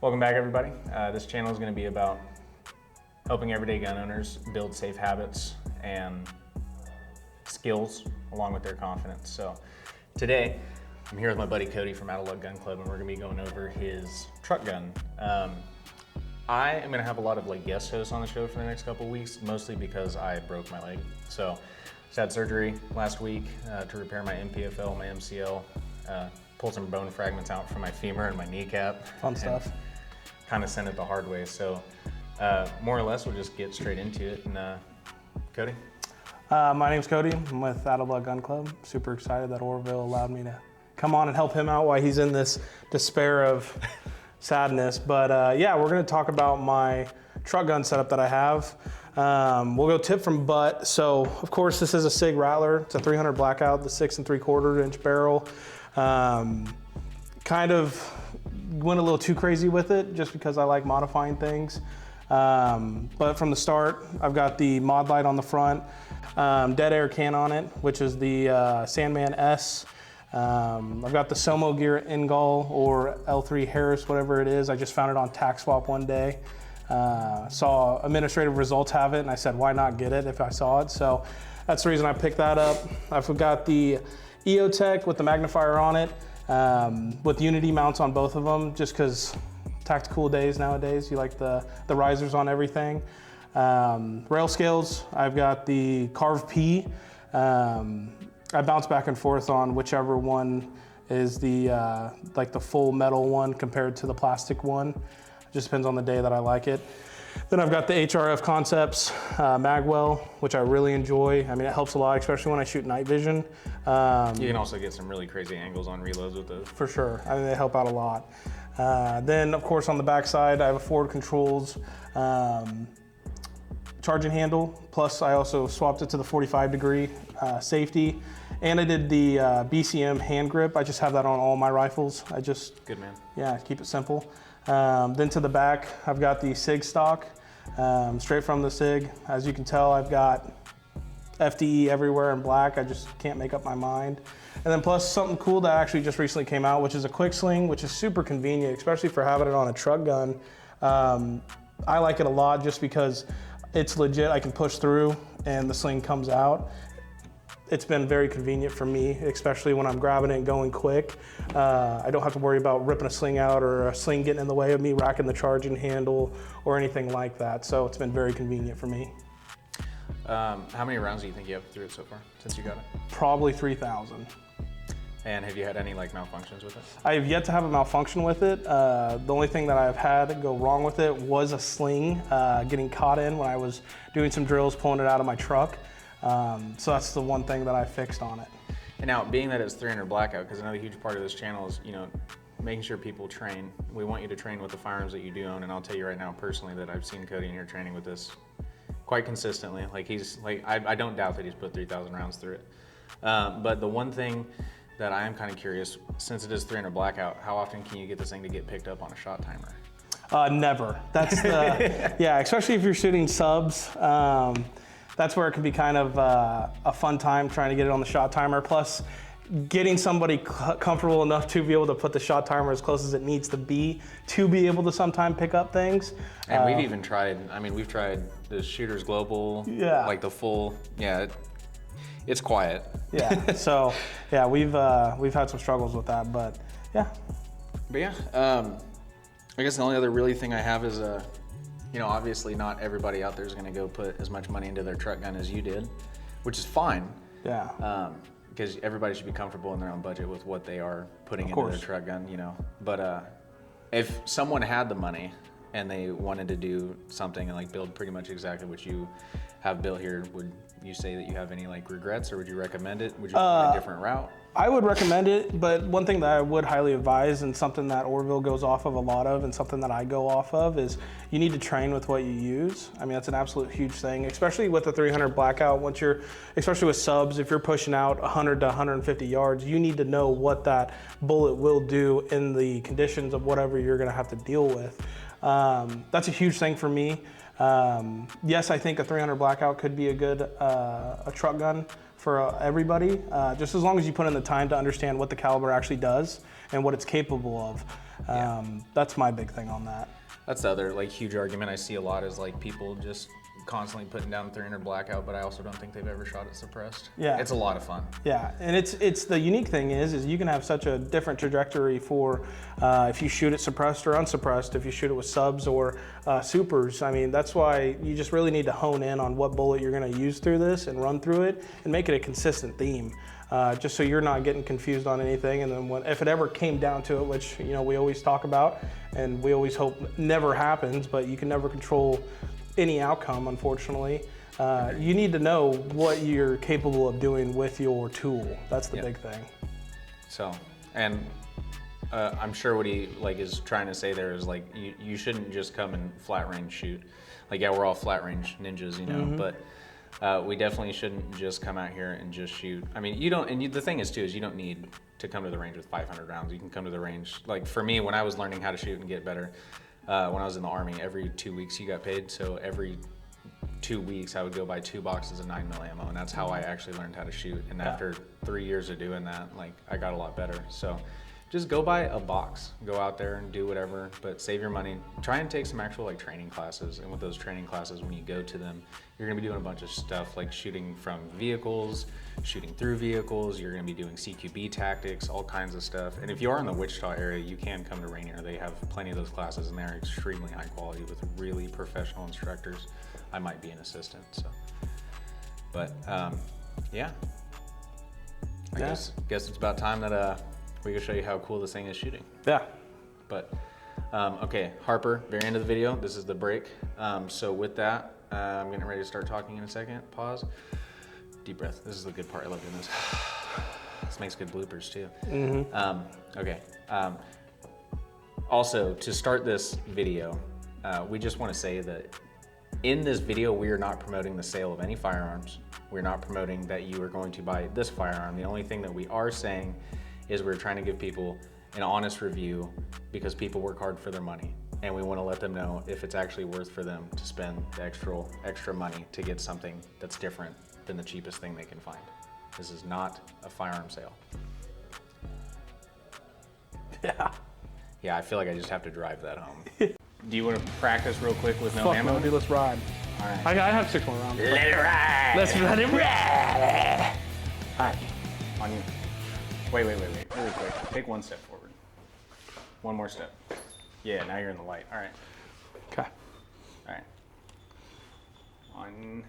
Welcome back, everybody. This channel is going to be about helping everyday gun owners build safe habits and skills along with their confidence. So today, I'm here with my buddy Cody from Out of Luck Gun Club, and we're going to be going over his truck gun. I am going to have a lot of guest hosts on the show for the next couple of weeks, mostly because I broke my leg. So just had surgery last week to repair my MPFL, my MCL, pulled some bone fragments out from my femur and my kneecap. Fun stuff. Kind of sent it the hard way. So more or less, we'll just get straight into it. And Cody? My name's Cody. I'm with Out of Luck Gun Club. Super excited that Orville allowed me to come on and help him out while he's in this despair of sadness. But yeah, we're going to talk about my truck gun setup that I have. We'll go tip from butt. So of course, this is a SIG Rattler. It's a 300 Blackout, the 6 3/4 inch barrel. Kind of went a little too crazy with it just because I like modifying things. But from the start, I've got the mod light on the front, dead air can on it, which is the Sandman S. I've got the Somo Gear Ingall or L3 Harris, whatever it is. I just found it on Tax Swap one day. Saw Administrative Results have it, and I said, why not get it if I saw it? So that's the reason I picked that up. I've got the EOTech with the magnifier on it, with Unity mounts on both of them, just because tactical days nowadays, you like the risers on everything. Rail scales, I've got the Carve P. I bounce back and forth on whichever one is the the full metal one compared to the plastic one. It just depends on the day that I like it. Then I've got the HRF Concepts magwell, which I really enjoy. I mean, it helps a lot, especially when I shoot night vision. You can also get some really crazy angles on reloads with those. For sure, I mean, they help out a lot. Then of course on the back side, I have a Forward Controls charging handle. Plus I also swapped it to the 45 degree safety. And I did the BCM hand grip. I just have that on all my rifles. Good man. Yeah, keep it simple. Then to the back, I've got the SIG stock, straight from the SIG. As you can tell, I've got FDE everywhere in black. I just can't make up my mind. And then plus something cool that actually just recently came out, which is a quick sling, which is super convenient, especially for having it on a truck gun. I like it a lot just because it's legit. I can push through and the sling comes out. It's been very convenient for me, especially when I'm grabbing it and going quick. I don't have to worry about ripping a sling out or a sling getting in the way of me racking the charging handle or anything like that. So it's been very convenient for me. How many rounds do you think you have through it so far since you got it? Probably 3,000. And have you had any malfunctions with it? I have yet to have a malfunction with it. The only thing that I've had go wrong with it was a sling getting caught in when I was doing some drills, pulling it out of my truck. So that's the one thing that I fixed on it. And now, being that it's 300 Blackout, because another huge part of this channel is, making sure people train. We want you to train with the firearms that you do own, and I'll tell you right now personally that I've seen Cody in here training with this quite consistently. I don't doubt that he's put 3,000 rounds through it. But the one thing that I am kind of curious, since it is 300 Blackout, how often can you get this thing to get picked up on a shot timer? Never. That's the, yeah, especially if you're shooting subs. That's where it can be kind of a fun time trying to get it on the shot timer. Plus, getting somebody comfortable enough to be able to put the shot timer as close as it needs to be able to sometime pick up things. And we've even tried, we've tried the Shooters Global, yeah, like the full, yeah, it's quiet. Yeah, so yeah, we've had some struggles with that, but yeah. But yeah, I guess the only other really thing I have is obviously not everybody out there is going to go put as much money into their truck gun as you did, which is fine. Yeah. Because everybody should be comfortable in their own budget with what they are putting into their truck gun, But if someone had the money and they wanted to do something and build pretty much exactly what you have built here, would you say that you have any regrets, or would you recommend it? Would you go a different route? I would recommend it, but one thing that I would highly advise, and something that Orville goes off of a lot of, and something that I go off of, is you need to train with what you use. That's an absolute huge thing, especially with the 300 Blackout. Especially with subs, if you're pushing out 100 to 150 yards, you need to know what that bullet will do in the conditions of whatever you're gonna have to deal with. That's a huge thing for me. Yes, I think a 300 Blackout could be a good a truck gun for everybody, just as long as you put in the time to understand what the caliber actually does and what it's capable of. That's my big thing on that. That's the other like huge argument I see a lot is like people just constantly putting down 300 Blackout, but I also don't think they've ever shot it suppressed. Yeah. It's a lot of fun. Yeah, and it's the unique thing is you can have such a different trajectory for if you shoot it suppressed or unsuppressed, if you shoot it with subs or supers. I mean, that's why you just really need to hone in on what bullet you're gonna use through this and run through it and make it a consistent theme. Just so you're not getting confused on anything, and then if it ever came down to it, which we always talk about and we always hope never happens, but you can never control any outcome, unfortunately. You need to know what you're capable of doing with your tool. That's the big thing. So, and I'm sure what he is trying to say there is like you shouldn't just come and flat range shoot. Like, yeah, we're all flat range ninjas, but we definitely shouldn't just come out here and just shoot. I mean, the thing is too, is you don't need to come to the range with 500 rounds. You can come to the range, like for me, when I was learning how to shoot and get better, when I was in the Army, every 2 weeks you got paid. So every 2 weeks I would go buy 2 boxes of 9mm ammo, and that's how I actually learned how to shoot. And after 3 years of doing that, I got a lot better. So just go buy a box, go out there and do whatever, but save your money. Try and take some actual training classes. And with those training classes, when you go to them, you're gonna be doing a bunch of stuff like shooting from vehicles, shooting through vehicles, you're gonna be doing CQB tactics, all kinds of stuff. And if you are in the Wichita area, you can come to Rainier. They have plenty of those classes and they're extremely high quality with really professional instructors. I might be an assistant, so. But yeah. I guess it's about time that we can show you how cool this thing is shooting. Yeah. But, okay, Harper, very end of the video. This is the break. So with that, I'm getting ready to start talking in a second. Pause. Deep breath. This is the good part. I love doing this. This makes good bloopers too. Okay. Also, to start this video, we just want to say that in this video, we are not promoting the sale of any firearms. We're not promoting that you are going to buy this firearm. The only thing that we are saying is we're trying to give people an honest review because people work hard for their money. And we want to let them know if it's actually worth for them to spend the extra money to get something that's different than the cheapest thing they can find. This is not a firearm sale. Yeah. Yeah, I feel like I just have to drive that home. Do you want to practice real quick with no Fuck ammo? no, dude, let's ride. All right. I have 6 more rounds. Let it ride. Let's let it ride. All right, on you. Wait, really quick. Take one step forward. One more step. Yeah, now you're in the light. All right. Okay. All right. On you.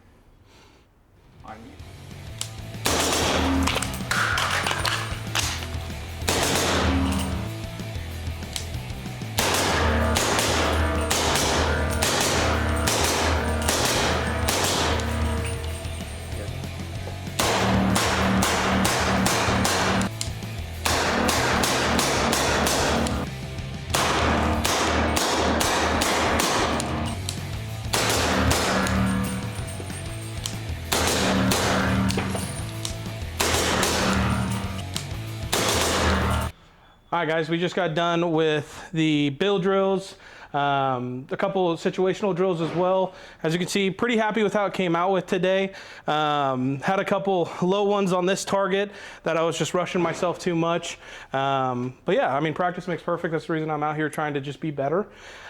All right, guys, we just got done with the bill drills, a couple of situational drills as well. As you can see, pretty happy with how it came out with today. Had a couple low ones on this target that I was just rushing myself too much. But yeah, I mean, practice makes perfect. That's the reason I'm out here trying to just be better.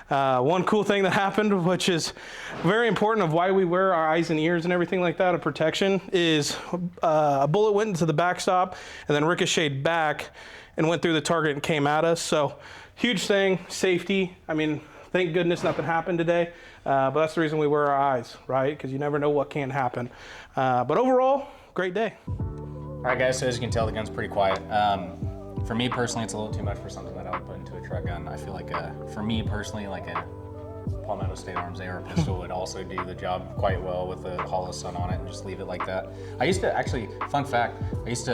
One cool thing that happened, which is very important of why we wear our eyes and ears and everything like that of protection, is a bullet went into the backstop and then ricocheted back and went through the target and came at us. So huge thing, safety. I mean, thank goodness nothing happened today, but that's the reason we wear our eyes, right? Because you never know what can happen. But overall, great day. All right, guys, so as you can tell, the gun's pretty quiet. For me personally, it's a little too much for something that I would put into a truck gun. I feel like, for me personally, like a Palmetto State Arms AR pistol would also do the job quite well with the hollow sun on it and just leave it like that. I used to actually, fun fact,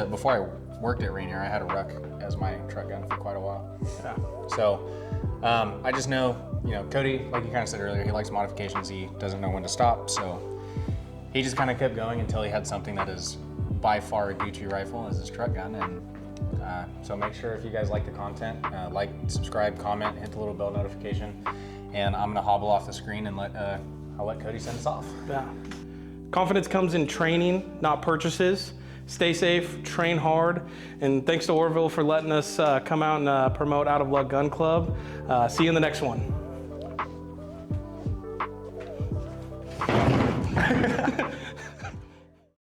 before I worked at Rainier, I had a Ruck as my truck gun for quite a while. Yeah. So I just know, Cody, like you kind of said earlier, he likes modifications. He doesn't know when to stop. So he just kind of kept going until he had something that is by far a Gucci rifle as his truck gun. And so make sure if you guys like the content, like, subscribe, comment, hit the little bell notification. And I'm gonna hobble off the screen and I'll let Cody send us off. Yeah. Confidence comes in training, not purchases. Stay safe, train hard, and thanks to Orville for letting us come out and promote Out of Luck Gun Club. See you in the next one.